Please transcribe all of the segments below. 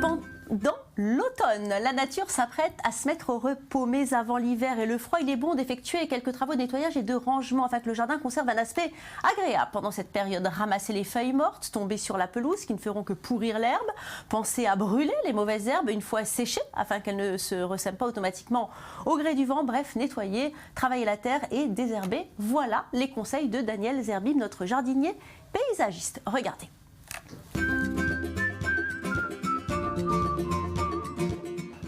Pendant l'automne, la nature s'apprête à se mettre au repos, mais avant l'hiver et le froid, il est bon d'effectuer quelques travaux de nettoyage et de rangement afin que le jardin conserve un aspect agréable. Pendant cette période, ramassez les feuilles mortes tombées sur la pelouse qui ne feront que pourrir l'herbe. Pensez à brûler les mauvaises herbes une fois séchées afin qu'elles ne se ressèment pas automatiquement au gré du vent. Bref, nettoyer, travailler la terre et désherber. Voilà les conseils de Daniel Zerbib, notre jardinier paysagiste. Regardez.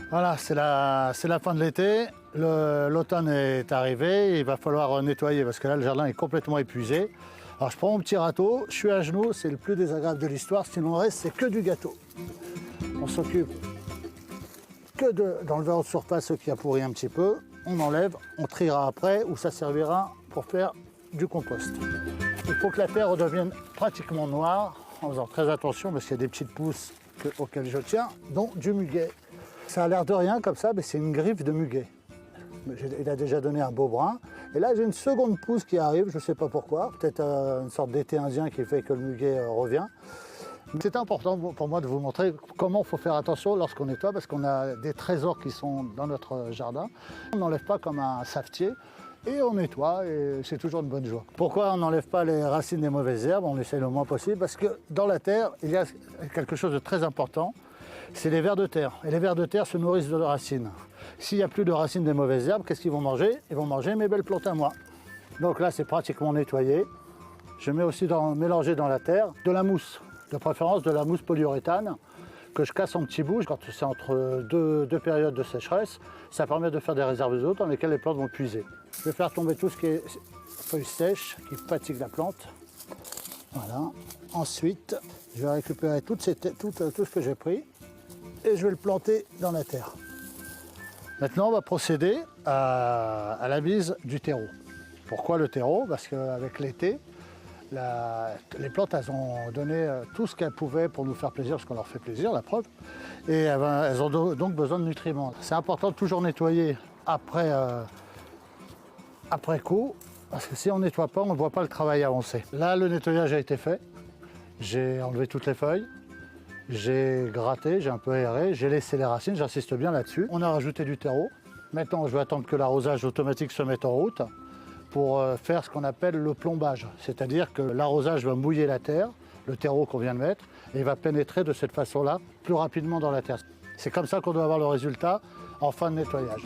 Voilà, c'est la fin de l'été, l'automne est arrivé, il va falloir nettoyer parce que là le jardin est complètement épuisé. Alors je prends mon petit râteau, je suis à genoux, c'est le plus désagréable de l'histoire, sinon le reste c'est que du gâteau. On s'occupe que d'enlever en surface ce qui a pourri un petit peu, on enlève, on triera après ou ça servira pour faire du compost. Il faut que la terre redevienne pratiquement noire en faisant très attention parce qu'il y a des petites pousses auxquelles je tiens, dont du muguet. Ça a l'air de rien comme ça, mais c'est une griffe de muguet. Il a déjà donné un beau brun. Et là, j'ai une seconde pousse qui arrive, je ne sais pas pourquoi. Peut-être une sorte d'été indien qui fait que le muguet revient. C'est important pour moi de vous montrer comment il faut faire attention lorsqu'on nettoie, parce qu'on a des trésors qui sont dans notre jardin. On n'enlève pas comme un savetier et on nettoie et c'est toujours une bonne joie. Pourquoi on n'enlève pas les racines des mauvaises herbes? On essaie le moins possible parce que dans la terre, il y a quelque chose de très important. C'est les vers de terre. Et les vers de terre se nourrissent de racines. S'il n'y a plus de racines des mauvaises herbes, qu'est-ce qu'ils vont manger? Ils vont manger mes belles plantes à moi. Donc là, c'est pratiquement nettoyé. Je mets aussi mélanger dans la terre de la mousse, de préférence de la mousse polyuréthane, que je casse en petits bouts. Quand c'est entre deux périodes de sécheresse, ça permet de faire des réserves d'eau dans lesquelles les plantes vont puiser. Je vais faire tomber tout ce qui est feuilles sèches, qui fatigue la plante. Voilà. Ensuite, je vais récupérer tout ce que j'ai pris et je vais le planter dans la terre. Maintenant, on va procéder à la mise du terreau. Pourquoi le terreau? Parce qu'avec l'été, les plantes, elles ont donné tout ce qu'elles pouvaient pour nous faire plaisir, parce qu'on leur fait plaisir, la preuve. Et elles ont donc besoin de nutriments. C'est important de toujours nettoyer après coup, parce que si on ne nettoie pas, on ne voit pas le travail avancer. Là, le nettoyage a été fait. J'ai enlevé toutes les feuilles. J'ai gratté, j'ai un peu aéré, j'ai laissé les racines, j'insiste bien là-dessus. On a rajouté du terreau. Maintenant, je vais attendre que l'arrosage automatique se mette en route pour faire ce qu'on appelle le plombage. C'est-à-dire que l'arrosage va mouiller la terre, le terreau qu'on vient de mettre, et il va pénétrer de cette façon-là plus rapidement dans la terre. C'est comme ça qu'on doit avoir le résultat en fin de nettoyage.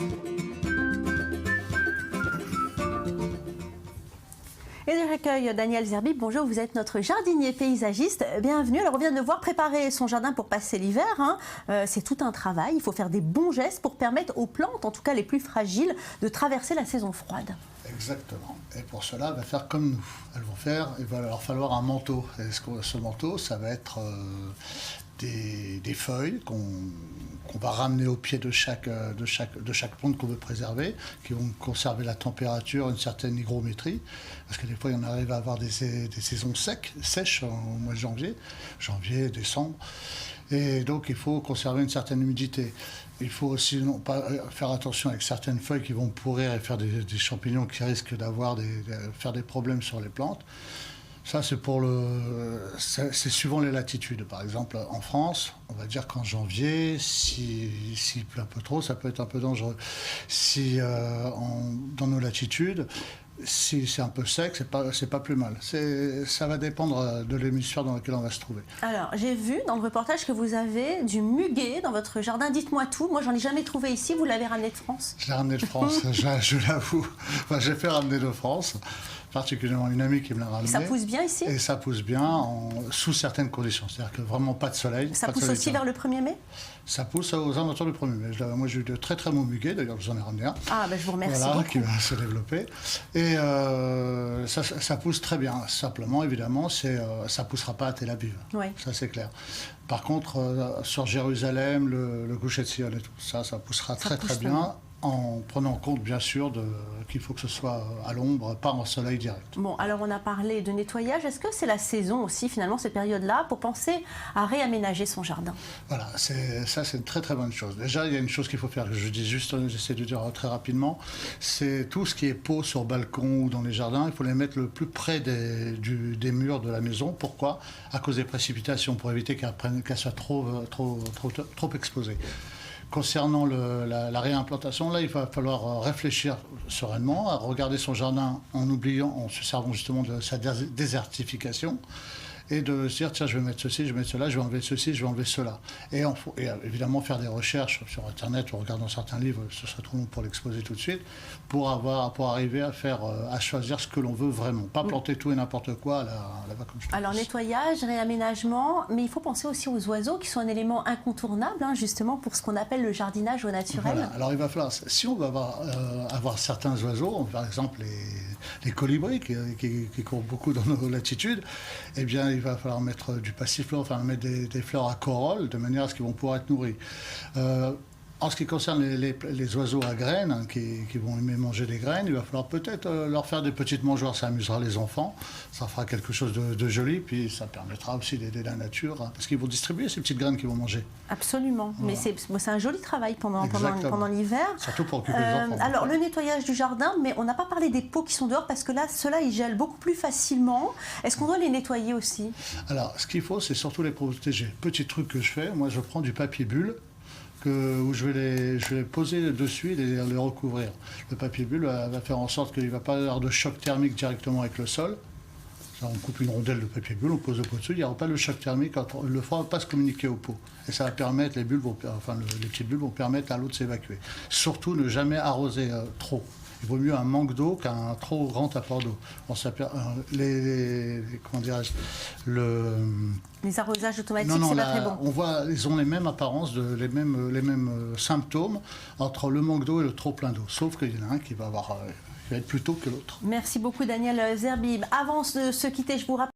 Et je recueille Daniel Zerbib. Bonjour, vous êtes notre jardinier paysagiste. Bienvenue. Alors, on vient de voir préparer son jardin pour passer l'hiver. C'est tout un travail. Il faut faire des bons gestes pour permettre aux plantes, en tout cas les plus fragiles, de traverser la saison froide. Exactement. Et pour cela, elles vont faire comme nous. Il va leur falloir un manteau. Et ce manteau, ça va être des feuilles qu'on va ramener au pied de chaque plante qu'on veut préserver, qui vont conserver la température, une certaine hygrométrie, parce que des fois, on arrive à avoir des saisons sèches au mois de janvier, décembre, et donc il faut conserver une certaine humidité. Il faut aussi faire attention avec certaines feuilles qui vont pourrir et faire des champignons qui risquent faire des problèmes sur les plantes. Ça, c'est suivant les latitudes. Par exemple, en France, on va dire qu'en janvier, s'il pleut un peu trop, ça peut être un peu dangereux. Dans nos latitudes, si c'est un peu sec, c'est pas plus mal. Ça va dépendre de l'hémisphère dans lequel on va se trouver. Alors, j'ai vu dans le reportage que vous avez du muguet dans votre jardin. Dites-moi tout. Moi, j'en ai jamais trouvé ici. Vous l'avez ramené de France? Je l'ai ramené de France, je l'avoue. Enfin, j'ai fait ramener de France. Particulièrement une amie qui me l'a ramené. Et ça pousse bien ici? Et ça pousse bien sous certaines conditions. C'est-à-dire que vraiment pas de soleil. Ça pousse aussi vers le 1er mai? Ça pousse aux alentours du 1er mai. Moi j'ai eu de très très beaux muguets, d'ailleurs je vous en ai ramené un. Ah ben je vous remercie beaucoup. Qui va se développer. Et ça pousse très bien. Simplement évidemment, ça ne poussera pas à Tel Aviv. Oui. Ça c'est clair. Par contre, sur Jérusalem, le Gush Etzion et tout ça poussera très très bien. en prenant en compte bien sûr qu'il faut que ce soit à l'ombre, pas en soleil direct. Bon, alors on a parlé de nettoyage. Est-ce que c'est la saison aussi, finalement, cette période-là, pour penser à réaménager son jardin? Voilà, ça c'est une très très bonne chose. Déjà, il y a une chose qu'il faut faire, que je dis juste, j'essaie de dire très rapidement, c'est tout ce qui est pots sur balcon ou dans les jardins, il faut les mettre le plus près des murs de la maison. Pourquoi? À cause des précipitations, pour éviter qu'elles soient trop exposées. Concernant la réimplantation, là, il va falloir réfléchir sereinement, à regarder son jardin en se servant justement de sa désertification, et de se dire, tiens, je vais mettre ceci, je vais mettre cela, je vais enlever ceci, je vais enlever cela. Et évidemment faire des recherches sur Internet ou regardant certains livres, ce serait trop long pour l'exposer tout de suite, pour arriver à choisir ce que l'on veut vraiment. Pas planter tout et n'importe quoi là-bas comme je te Alors dis. nettoyage, réaménagement, mais il faut penser aussi aux oiseaux qui sont un élément incontournable, hein, justement pour ce qu'on appelle le jardinage au naturel. Voilà. Alors il va falloir, si on va avoir certains oiseaux, par exemple les colibris qui courent beaucoup dans nos latitudes, eh bien il va falloir mettre du passiflore, enfin mettre des fleurs à corolle de manière à ce qu'ils vont pouvoir être nourris. En ce qui concerne les oiseaux à graines, hein, qui vont aimer manger des graines, il va falloir peut-être leur faire des petites mangeoires, ça amusera les enfants, ça fera quelque chose de joli, puis ça permettra aussi d'aider la nature, hein, parce qu'ils vont distribuer ces petites graines qu'ils vont manger. Absolument, Voilà. mais c'est un joli travail pendant l'hiver. Surtout pour occuper les enfants. Alors le nettoyage du jardin, mais on n'a pas parlé des pots qui sont dehors, parce que là, ceux-là, ils gèlent beaucoup plus facilement. Est-ce qu'on doit les nettoyer aussi? Alors ce qu'il faut, c'est surtout les protéger. Petit truc que je fais, moi je prends du papier bulle, où je vais les poser dessus et les recouvrir. Le papier bulle va faire en sorte qu'il ne va pas y avoir de choc thermique directement avec le sol. On coupe une rondelle de papier bulle, on pose le pot dessus, il n'y aura pas le choc thermique, le froid ne va pas se communiquer au pot. Et ça va permettre, les petites bulles vont permettre à l'eau de s'évacuer. Surtout ne jamais arroser trop. Il vaut mieux un manque d'eau qu'un trop grand apport d'eau. Les arrosages automatiques, c'est pas très bon. Ils ont les mêmes apparences, les mêmes symptômes entre le manque d'eau et le trop plein d'eau. Sauf qu'il y en a un qui va être plus tôt que l'autre. Merci beaucoup Daniel Zerbib. Avant de se quitter, je vous rappelle